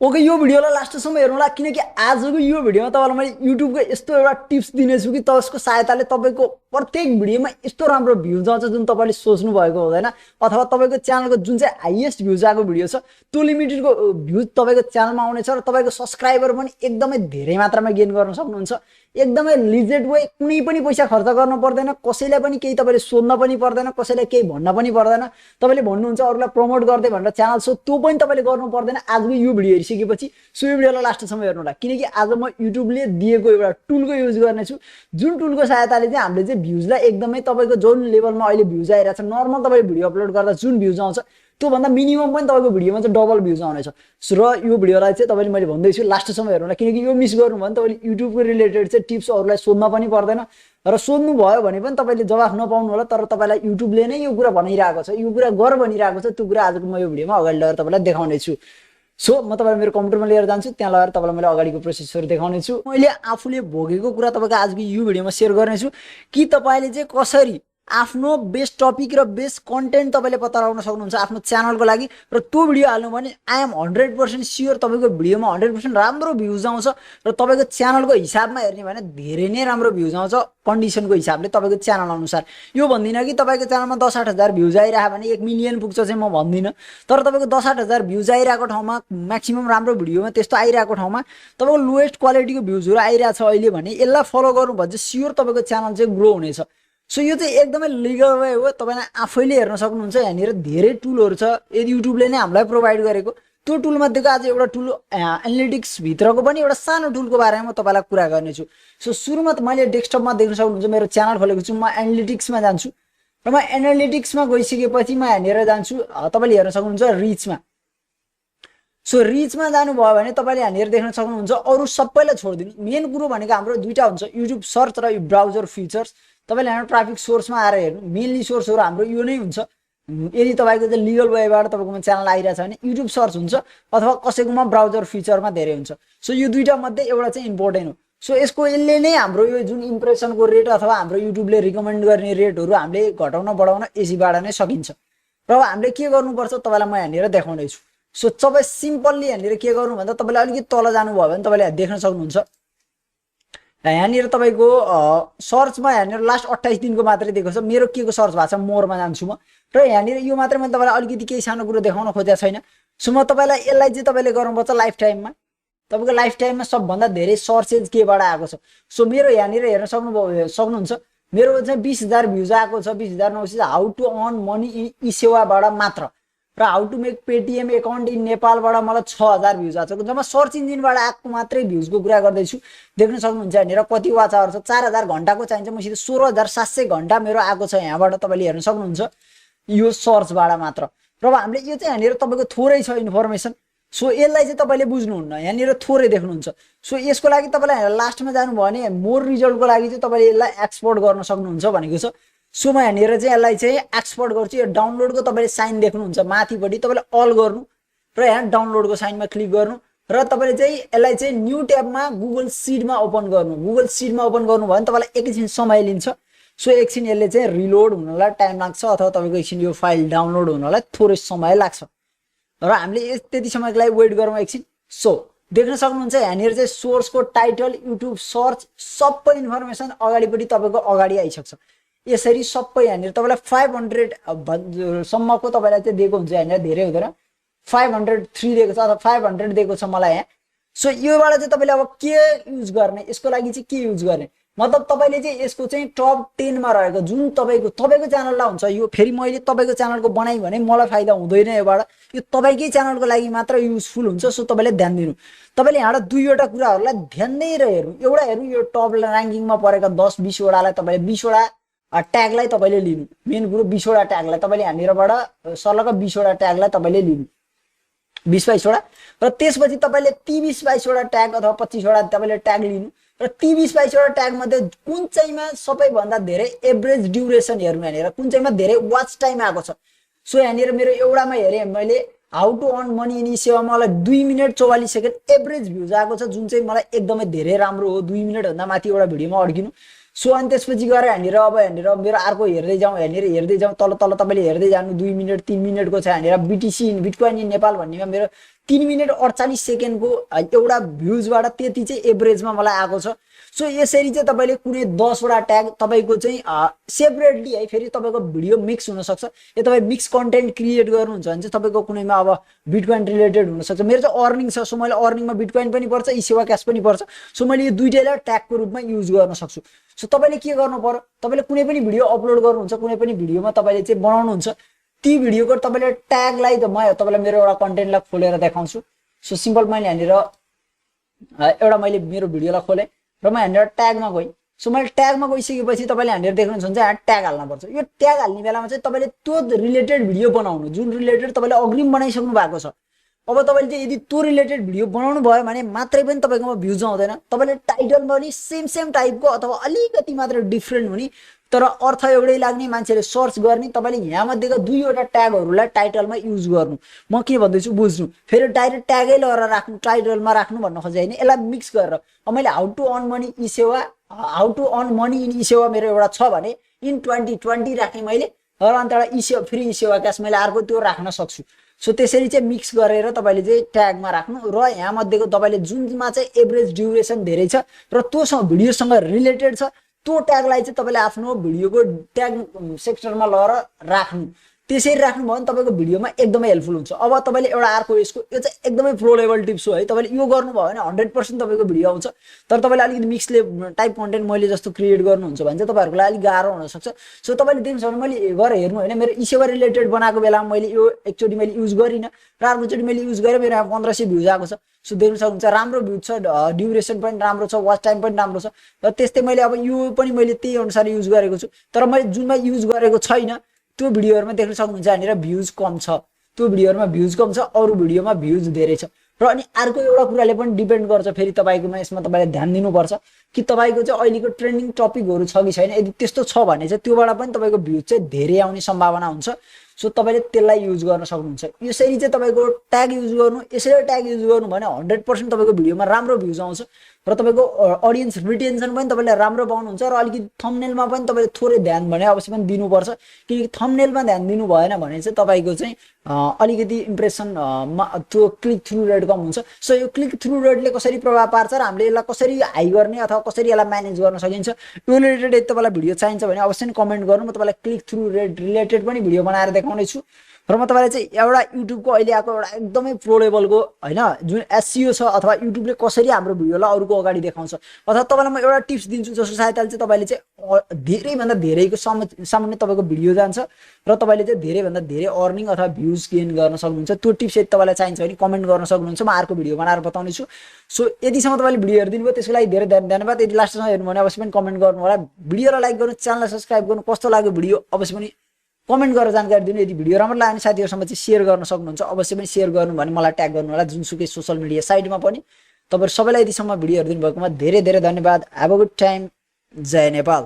Okay यो भिडियोलाई लास्टसम्म हेर्नुला किनकि आजको यो भिडियोमा तपाईलाई मैले युट्युबको यस्तो एउटा टिप्स दिनेछु कि त्यसको सहायताले तपाईको प्रत्येक भिडियोमा यस्तो राम्रो भ्युज आउँछ जुन तपाईले सोच्नु भएको हुँदैन अथवा तपाईको च्यानलको जुन चाहिँ हाईएस्ट भ्युज आएको भिडियो छ त्यो लिमिटेडको भ्युज तपाईको च्यानलमा आउनेछ र तपाईको सब्स्क्राइबर पनि एकदमै धेरै मात्रामा गेन गर्न सक्नुहुन्छ एकदमै लिजेट वे कुनै पनि पैसा खर्च गर्न पर्दैन कसैलाई पनि केही तपाईले सोध्न पनि पर्दैन कसैलाई केही भन्न पनि पर्दैन तपाईले भन्नुहुन्छ अरूलाई प्रमोट गर्दै भनेर च्यानल सो त्यो पनि तपाईले गर्नु पर्दैन आजको यो भिडियो हेरिसकेपछि सो यो भिडियोलाई लास्टसम्म हेर्नु होला किनकि आज म युट्युबले दिएको एउटा टुलको युज गर्नेछु जुन टुलको सहायताले चाहिँ हामीले चाहिँ भ्युजलाई एकदमै तपाईको जुन लेभलमा अहिले भ्युज आइरहेछ नर्मल तपाईले भिडियो अपलोड गर्दा जुन भ्युज आउँछ त्यो भन्दा मिनिमम पनि तपाईको भिडियोमा चाहिँ डबल भ्युज आउनेछ र यो भिडियोलाई चाहिँ तपाईले मैले भन्दैछु लास्टसम्म हेर्नु होला किनकि यो मिस गर्नु भने तपाईले युट्युबको रिलेटेड चाहिँ टिप्स अरूलाई सोध्न पनि पर्दैन र सोध्नु भयो भने पनि तपाईले जवाफ नपाउनु होला तर तपाईलाई युट्युबले नै यो कुरा भनिरहेको छ यो कुरा गर भनिरहेको छ त्यो कुरा आजको म यो भिडियोमा अगाडि लगेर तपाईलाई देखाउने छु सो म तपाईलाई मेरो कम्प्युटरमा लिएर जान्छु त्यहाँ लगेर तपाईलाई मैले अगाडिको प्रोसेसहरु देखाउने छु मैले आफूले भोगेको कुरा तपाईको आजको यो भिडियोमा शेयर गर्नेछु कि तपाईले चाहिँ कसरी आफ्नो बेस्ट टपिक र बेस्ट कन्टेन्ट तपाईले पत्ता लगाउन सक्नुहुन्छ आफ्नो च्यानलको लागि र त्यो भिडियो हाल्नु भने आई एम 100% स्योर तपाईको भिडियोमा 100% राम्रो भ्युज आउँछ र तपाईको च्यानलको हिसाबमा हेर्ने भने धेरै नै राम्रो भ्युज आउँछ कन्डिसनको हिसाबले तपाईको च्यानल अनुसार यो भन्दिन कि तपाईको च्यानलमा 10-8 हजार भ्युज आइरहा भने 1 मिलियन पुग्छ चाहिँ म भन्दिन तर तपाईको 10-8 हजार भ्युज आइरहेको ठाउँमा म्याक्सिमम राम्रो भिडियोमा त्यस्तो आइरहेको ठाउँमा तपाईको लोएस्ट क्वालिटीको भ्युजहरु आइरहेछ अहिले भने यसलाई फलो गर्नु भन्छ स्योर तपाईको च्यानल चाहिँ ग्रो हुनेछ सो यो चाहिँ एकदमै लिगल वे हो तपाईले आफैले हेर्न सक्नुहुन्छ यहाँनिर धेरै टुलहरु छ यदि युट्युबले नै हामीलाई प्रोवाइड गरेको त्यो टुल मध्येको आज एउटा टुल एनालिटिक्स भित्रको पनि एउटा सानो टुलको बारेमा म तपाईलाई कुरा गर्नेछु सो सुरुमा त मैले डेस्कटपमा देख्न सक्नुहुन्छ मेरो च्यानल खोलेको छु म एनालिटिक्समा जान्छु र म एनालिटिक्समा गइसकेपछि म यहाँनिर जान्छु तपाईले हेर्न सक्नुहुन्छ रिचमा सो रिचमा जानु भयो भने तपाईले यहाँनिर देख्न सक्नुहुन्छ अरु सबैलाई छोड्दिनु मेन कुरो भनेको हाम्रो दुईटा हुन्छ युट्युब सर्च र यो ब्राउजर फिचर्स तपाईले यहाँ ट्राफिक सोर्समा आएर हेर्नु मेनली सोर्सहरु हाम्रो यो नै हुन्छ यदि तपाईको चाहिँ लिगल वेबाट तपाईकोमा च्यानल आइरा छ भने युट्युब सर्च हुन्छ अथवा कसैकोमा ब्राउजर फिचरमा धेरै हुन्छ सो यो दुईटा मध्ये एउटा चाहिँ इम्पोर्टेन्ट हो सो यसको यसले नै हाम्रो यो जुन इम्प्रेसनको रेट अथवा हाम्रो युट्युबले रिकमेन्ड गर्ने रेटहरु हामीले घटाउन बढाउन यसैबाट नै सकिन्छ र हामीले के गर्नुपर्छ तपाईलाई म यहाँनिर देखाउने छु सो सबै सिम्पली यहाँनिर के गर्नु भन्दा तपाईले अलिकति तल जानु भयो भने तपाईले देख्न सक्नुहुन्छ यहाँनिर तपाईको सर्चमा यहाँनिर लास्ट 28 दिनको मात्रै दिएको छ मेरो के को सर्च भएको छ मोरमा जान्छु म र यहाँनिर यो मात्रै मैले तपाईलाई अलिकति केही सानो कुरा देखाउन खोजेको छैन सो म तपाईलाई यसलाई चाहिँ तपाईले गर्नुपर्छ लाइफ टाइममा तपाईको लाइफ टाइममा सबभन्दा धेरै सर्चेज केबाट आएको छ सो मेरो यहाँनिर हेर्न सक्नुहुन्छ मेरो चाहिँ 20000 भ्युज आएको छ 20900 हाउ टु अर्न मनी इ सेवाबाट मात्र र how to make Paytm account in नेपालबाट मलाई 6000 भ्युज आएको छ जम्मा सर्च इन्जिनबाट आएको मात्रै भ्युजको कुरा गर्दै छु देख्न सक्नुहुन्छ यहाँनिर कति वाच आवर छ 4000 घण्टाको चाहिन्छ मसित 16700 घण्टा मेरो आएको छ यहाँबाट तपाईले हेर्न सक्नुहुन्छ यो सर्चबाट मात्र र हामीले यो चाहिँ यहाँनिर तपाईको थोरै छ इन्फर्मेसन सो यसलाई चाहिँ तपाईले बुझ्नुहुन्न यहाँनिर थोरै देख्नुहुन्छ सो यसको लागि तपाईलाई लास्टमा जानु भयो भने मोर रिजल्टको लागि चाहिँ तपाईले यसलाई एक्सपोर्ट गर्न सक्नुहुन्छ भनेको छ सो म यहाँनिर चाहिँ यसलाई चाहिँ एक्सपोर्ट गर्छु यो डाउनलोडको तपाईले साइन देख्नुहुन्छ माथिपट्टि तपाईले अल गर्नु र यहाँ डाउनलोडको साइनमा क्लिक गर्नु र तपाईले चाहिँ यसलाई चाहिँ न्यू ट्याबमा गुगल शीटमा ओपन गर्नु गुगल शीटमा ओपन गर्नु भयो भने तपाईलाई एकैछिन समय लिन्छ सो एकछिन यसले चाहिँ रिलोड हुनलाई टाइम लाग्छ अथवा तपाईको एकछिन यो फाइल डाउनलोड हुनलाई थोरै समय लाग्छ र हामीले त्यति समयको लागि वेट गरौँ एकछिन सो देख्न सक्नुहुन्छ यहाँनिर चाहिँ सोर्सको टाइटल युट्युब सर्च सबै इन्फर्मेसन अगाडिपट्टि तपाईको अगाडि आइसक्छ यसरी सबै यहाँनिर तपाईलाई 500 सम्मको तपाईलाई चाहिँ दिएको हुन्छ यहाँनिर धेरै हुँदैन 503 दिएको छ अथवा 500 दिएको छ मलाई यहाँ सो योबाट चाहिँ तपाईले अब के युज गर्ने यसको लागि चाहिँ के युज गर्ने मतलब तपाईले चाहिँ यसको चाहिँ टप 10 मा रहेको जुन तपाईको च्यानललाई हुन्छ यो फेरि मैले तपाईको च्यानलको बनाइ भने मलाई फाइदा हुँदैन योबाट यो तपाईकै च्यानलको लागि मात्र युजफुल हुन्छ सो तपाईले ध्यान दिनु तपाईले यहाँबाट दुईवटा कुराहरुलाई ध्यान दिएर हेर्नु एउटा हेर्नु यो टप र्याङ्किङमा परेका 10-20 वटालाई तपाईले 20 वटा ट्यागलाई तपाईले लिनु मेन कुरो 20 वटा ट्यागलाई तपाईले यहाँनिरबाट सर्लक 20 वटा ट्यागलाई तपाईले लिनु 20-22 वटा र त्यसपछि तपाईले 30-22 वटा ट्याग अथवा 25 वटा तपाईले ट्याग लिनु र 30-22 वटा ट्याग मध्ये कुन चाहिँमा सबैभन्दा धेरै एभरेज ड्युरेसन हेर्नु यहाँनिर कुन चाहिँमा धेरै वाच टाइम आएको छ सो यहाँनिर मेरो एउटामा हेरे मैले how to earn money in सेवामा मलाई 2 मिनेट 44 सेकेन्ड एभरेज भ्युज आएको छ जुन चाहिँ मलाई एकदमै धेरै राम्रो हो 2 मिनेट भन्दा माथि एउटा भिडियोमा अड्किनु सो अनि त्यसपछि गएर यहाँनिर अब यहाँनिर मेरो अर्को हेर्दै जाउँ यहाँनिर हेर्दै जाउँ तल तल तपाईले हेर्दै जानु 2 मिनेट 3 मिनेटको छ यहाँनिर BTC in bitcoin in Nepal भन्नेमा मेरो 3 मिनेट 48 सेकेन्डको एउटा भ्युजबाट त्यति चाहिँ एभरेजमा मलाई आएको छ। सो यसरी चाहिँ तपाईले कुनै 10 वटा ट्याग तपाईको चाहिँ सेपरेटली है फेरि तपाईको भिडियो मिक्स हुन सक्छ। यो तपाई मिक्स कन्टेन्ट क्रिएट गर्नुहुन्छ भने चाहिँ तपाईको कुनैमा अब बिटकोइन रिलेटेड हुन सक्छ। मेरो चाहिँ अर्निङ छ, सो मैले अर्निङमा बिटकोइन पनि पर्छ, इसेवा क्याश पनि पर्छ। सो मैले यो दुईटैलाई ट्यागको रूपमा युज गर्न सक्छु। सो तपाईले के गर्नु पर्यो, तपाईले कुनै पनि भिडियो अपलोड गर्नुहुन्छ, कुनै पनि भिडियोमा तपाईले चाहिँ बनाउनुहुन्छ, ती भिडियोको तपाईले ट्यागलाई त म तपाईलाई मेरो एउटा कन्टेन्टलाई खोलेर देखाउँछु। सो सिम्पल मैले यहाँनिर एउटा मैले मेरो भिडियोलाई खोले र म यहाँनिर ट्यागमा गएँ। सो मैले ट्यागमा गइसकेपछि तपाईले यहाँनिर देख्नुहुन्छ भने यहाँ ट्याग हाल्न पर्छ। यो ट्याग हाल्ने बेलामा चाहिँ तपाईले त्यो रिलेटेड भिडियो बनाउनु जुन रिलेटेड तपाईले अग्रिम बनाइसक्नु भएको छ। अब तपाईले चाहिँ यदि त्यो रिलेटेड भिडियो बनाउनु भयो भने मात्रै पनि तपाईकोमा भ्युज आउँदैन। तपाईले टाइटल पनि सेम टाइपको अथवा अलिकति मात्र डिफरेन्ट हुने तर अर्थ एउटै लाग्ने, मान्छेले सर्च गर्ने, तपाईले यहाँ मध्येका दुईवटा ट्यागहरूलाई टाइटलमा युज गर्नु। म के भन्दैछु बुझ्नु, फेरि डाइरेक्ट ट्यागै लगाएर राख्नु, टाइटलमा राख्नु भन्न खोजे होइन, यसलाई मिक्स गरेर। अब मैले how to earn money in eSewa मेरो एउटा छ भने इन 2020 राखेँ मैले, र अन्त एउटा इसेवा फ्री इसेवा क्याश मैले अर्को त्यो राख्न सक्छु। सो त्यसरी चाहिँ मिक्स गरेर तपाईले चाहिँ ट्यागमा राख्नु र यहाँ मध्येको तपाईले जुनमा चाहिँ एभरेज ड्युरेसन धेरै छ र त्योसँग भिडियोसँग रिलेटेड छ त्यो ट्यागलाई चाहिँ तपाईले आफ्नो भिडियोको ट्याग सेक्टरमा लगेर राख्नु। त्यसरी राख्नु भयो भने तपाईको भिडियोमा एकदमै हेल्पफुल हुन्छ। अब तपाईले एउटा अर्को यसको यो चाहिँ एकदमै प्रो लेभल टिप्स हो है। तपाईले यो गर्नुभयो भने 100% तपाईको भिडियो आउँछ। तर तपाईले अलिकति मिक्स टाइप कन्टेन्ट मैले जस्तो क्रिएट गर्नुहुन्छ भने चाहिँ तपाईहरुको लागि अलिक गाह्रो हुन सक्छ। सो तपाईले दिन्छ भने मैले गएर हेर्नु हैन, मेरो इसेवा रिलेटेड बनाएको बेला मैले यो एकचोटी मैले युज गरिन र अर्कोचोटी मैले युज गरे मेरो 1500 भ्युज आएको छ। सो देख्न सक्नुहुन्छ राम्रो भ्युज छ, ड्युरेसन पनि राम्रो छ, वाच टाइम पनि राम्रो छ। र त्यस्तै मैले अब यो पनि मैले त्यही अनुसार युज गरेको छु। तर मैले जुनमा युज गरेको छैन त्यो भिडियोहरुमा देख्न सक्नुहुन्छ यहाँनिर भ्युज कम छ, त्यो भिडियोहरुमा भ्युज कम छ, अरु भिडियोमा भ्युज धेरै छ। र अनि अर्को एउटा कुराले पनि डिपेन्ड गर्छ फेरि तपाईकोमा, यसमा तपाईले ध्यान दिनुपर्छ कि तपाईको चाहिँ अहिलेको ट्रेन्डिङ टपिकहरु छ कि छैन। यदि त्यस्तो छ भने चाहिँ त्योबाट पनि तपाईको भ्युज चाहिँ धेरै आउने सम्भावना हुन्छ। सो तपाईले त्यसलाई युज गर्न सक्नुहुन्छ। यसरी चाहिँ तपाईको ट्याग युज गर्नु, यसरी ट्याग युज गर्नु भने 100% तपाईको भिडियोमा राम्रो भ्युज आउँछ र तपाईको ऑडियन्स रिटेन्सन पनि तपाईले राम्रो पाउनुहुन्छ। र अलिकति थम्बनेलमा पनि तपाईले थोरै ध्यान भने अवश्य पनि दिनुपर्छ, किनकि थम्बनेलमा ध्यान दिनु भएन भने चाहिँ तपाईको चाहिँ अलिकति इम्प्रेसन त्यो क्लिक थ्रु रेट कम हुन्छ। सो यो क्लिक थ्रु रेटले कसरी प्रभाव पार्छ र हामीले यसलाई कसरी हाई गर्ने अथवा कसरी यसलाई म्यानेज गर्न सकिन्छ, यो रिलेटेड यदि तपाईलाई भिडियो चाहिन्छ भने अवश्य नै कमेन्ट गर्नु। म तपाईलाई क्लिक थ्रु रेट रिलेटेड पनि भिडियो बनाएर देखाउने छु। र म तपाईलाई चाहिँ एउटा युट्युबको अहिले आएको एउटा एकदमै प्रो लेभलको हैन जुन एसईओ छ अथवा युट्युबले कसरी हाम्रो भिडियोलाई अरूको अगाडि देखाउँछ, अथवा तपाईलाई म एउटा टिप्स दिन्छु जसको सहायताले चाहिँ तपाईले चाहिँ धेरै भन्दा धेरैको सामान्य तपाईको भिडियो जान्छ र तपाईले चाहिँ धेरै भन्दा धेरै अर्निङ अथवा भ्युज गेन गर्न सक्नुहुन्छ। त्यो टिप्स यदि तपाईलाई चाहिन्छ भने कमेन्ट गर्न सक्नुहुन्छ, म अर्को भिडियो बनाएर बताउने छु। सो यतिसम्म तपाईले भिडियो हेर्दिनु भयो त्यसको लागि धेरै धन्यवाद। यदि लास्टसम्म हेर्नु भने अवश्य पनि कमेन्ट गर्नु होला, भिडियोलाई लाइक गर्नु, च्यानललाई सब्स्क्राइब गर्नु, कस्तो लाग्यो भिडियो अवश्य पनि कमेन्ट गरेर जानकारी दिनु। यदि भिडियो राम्रो लाग्यो भने साथीहरुसँग चाहिँ शेयर गर्न सक्नुहुन्छ, अवश्य पनि शेयर गर्नु भने मलाई ट्याग गर्नु होला जुनसुकै सोशल मिडिया साइटमा पनि। तपाईहरु सबैलाई यतिसम्म भिडियो हेर्दिनु भएकोमा धेरै धेरै धन्यवाद। Have a good time. जय नेपाल।